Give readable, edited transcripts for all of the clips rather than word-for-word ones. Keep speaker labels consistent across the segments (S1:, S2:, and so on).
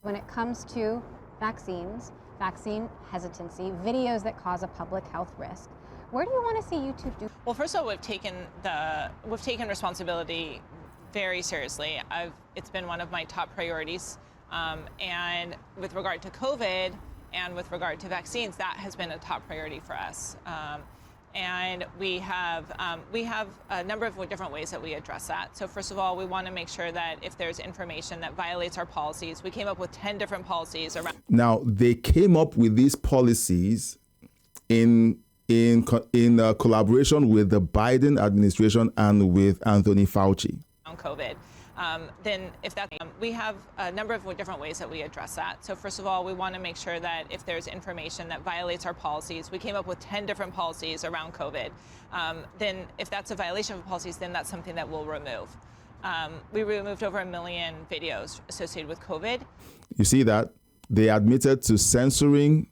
S1: When it comes to vaccines, vaccine hesitancy, videos that cause a public health risk, where do you want to see YouTube do?
S2: Well, first of all, we've taken responsibility very seriously. It's been one of my top priorities, and with regard to COVID and with regard to vaccines, that has been a top priority for us. And we have a number of different ways that we address that. So first of all, we want to make sure that if there's information that violates our policies, we came up with 10 different policies around.
S3: Now, they came up with these policies in collaboration with the Biden administration and with Anthony Fauci.
S2: On COVID. Then if that, we have a number of different ways that we address that. So first of all, we want to make sure that if there's information that violates our policies, we came up with 10 different policies around COVID. Then if that's a violation of policies, then that's something that we'll remove. We removed over 1 million videos associated with COVID.
S3: You see that? They admitted to censoring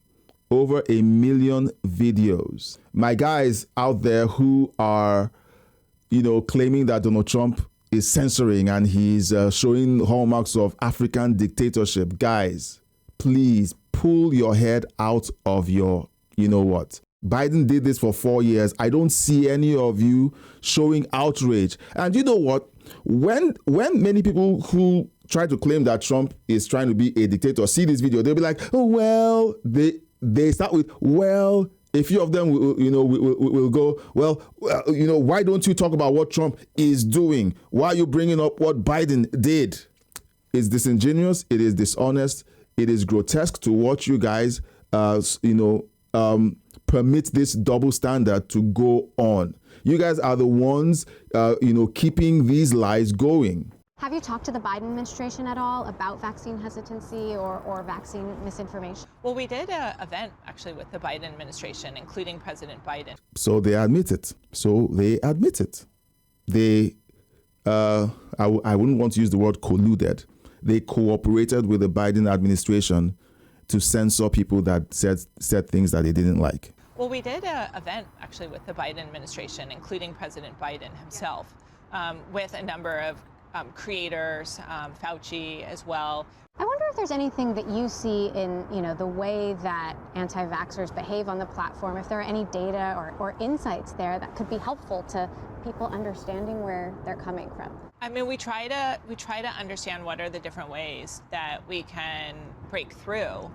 S3: over 1 million videos. My guys out there who are, claiming that Donald Trump is censoring and he's showing hallmarks of African dictatorship. Guys, please pull your head out of your, what. Biden did this for 4 years. I don't see any of you showing outrage. And you know what? When many people who try to claim that Trump is trying to be a dictator see this video, they'll be like, oh, well, they start with, well, a few of them will go, well, why don't you talk about what Trump is doing? Why are you bringing up what Biden did? It's disingenuous. It is dishonest. It is grotesque to watch you guys, permit this double standard to go on. You guys are the ones, keeping these lies going.
S1: Have you talked to the Biden administration at all about vaccine hesitancy or vaccine misinformation?
S2: Well, we did an event actually with the Biden administration, including President Biden.
S3: So they admit it. They, I wouldn't want to use the word colluded. They cooperated with the Biden administration to censor people that said things that they didn't like.
S2: Well, we did an event actually with the Biden administration, including President Biden himself, with a number of creators, Fauci as well.
S1: I wonder if there's anything that you see in, the way that anti-vaxxers behave on the platform, if there are any data or insights there that could be helpful to people understanding where they're coming from.
S2: I mean, we try to understand what are the different ways that we can break through.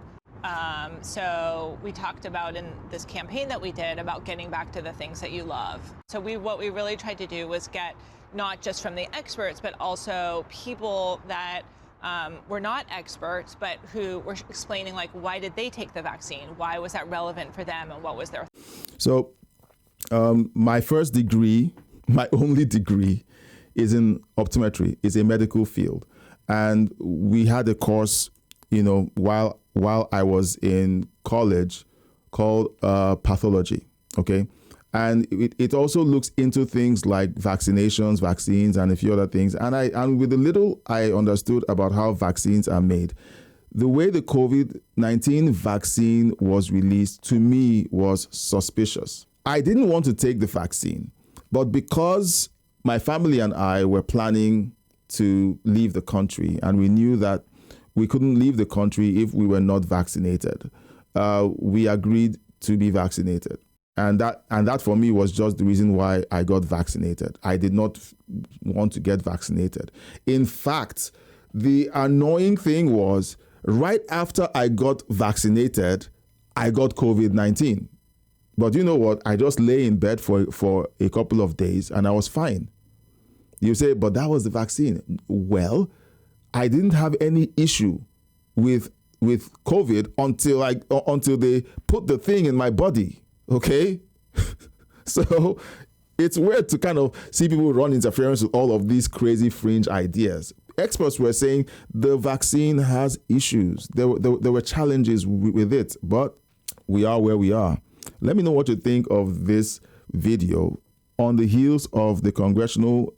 S2: So we talked about in this campaign that we did about getting back to the things that you love. So what we really tried to do was get not just from the experts, but also people that were not experts, but who were explaining, like, why did they take the vaccine? Why was that relevant for them? And what was their...
S3: So my first degree, my only degree, is in optometry. It's a medical field. And we had a course, while I was in college called pathology, okay? And it also looks into things like vaccinations, vaccines, and a few other things. And with the little I understood about how vaccines are made, the way the COVID-19 vaccine was released to me was suspicious. I didn't want to take the vaccine, but because my family and I were planning to leave the country, and we knew that we couldn't leave the country if we were not vaccinated, we agreed to be vaccinated. And that for me was just the reason why I got vaccinated. I did not want to get vaccinated. In fact, the annoying thing was right after I got vaccinated, I got COVID-19. But you know what? I just lay in bed for a couple of days and I was fine. You say, but that was the vaccine. Well, I didn't have any issue with COVID until they put the thing in my body. Okay, so it's weird to kind of see people run interference with all of these crazy fringe ideas. Experts were saying the vaccine has issues. There were challenges with it, but we are where we are. Let me know what you think of this video on the heels of the Congressional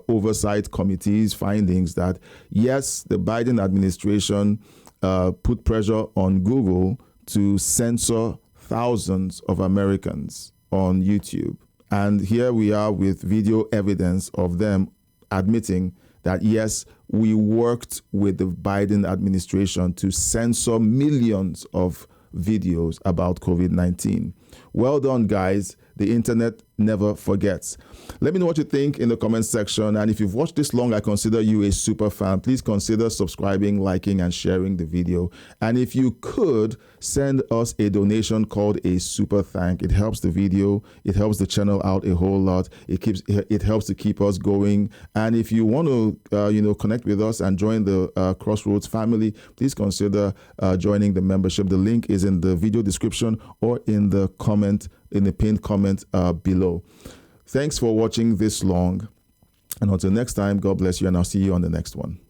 S3: Oversight Committee's findings that, yes, the Biden administration put pressure on Google to censor thousands of Americans on YouTube. And here we are with video evidence of them admitting that yes, we worked with the Biden administration to censor millions of videos about COVID-19. Well done, guys. The internet never forgets. Let me know what you think in the comment section. And if you've watched this long, I consider you a super fan. Please consider subscribing, liking, and sharing the video. And if you could, send us a donation called a super thank. It helps the video. It helps the channel out a whole lot. It helps to keep us going. And if you want to, connect with us and join the Crossroads family, please consider joining the membership. The link is in the video description or in the pinned comment below. Thanks for watching this long. And until next time, God bless you, and I'll see you on the next one.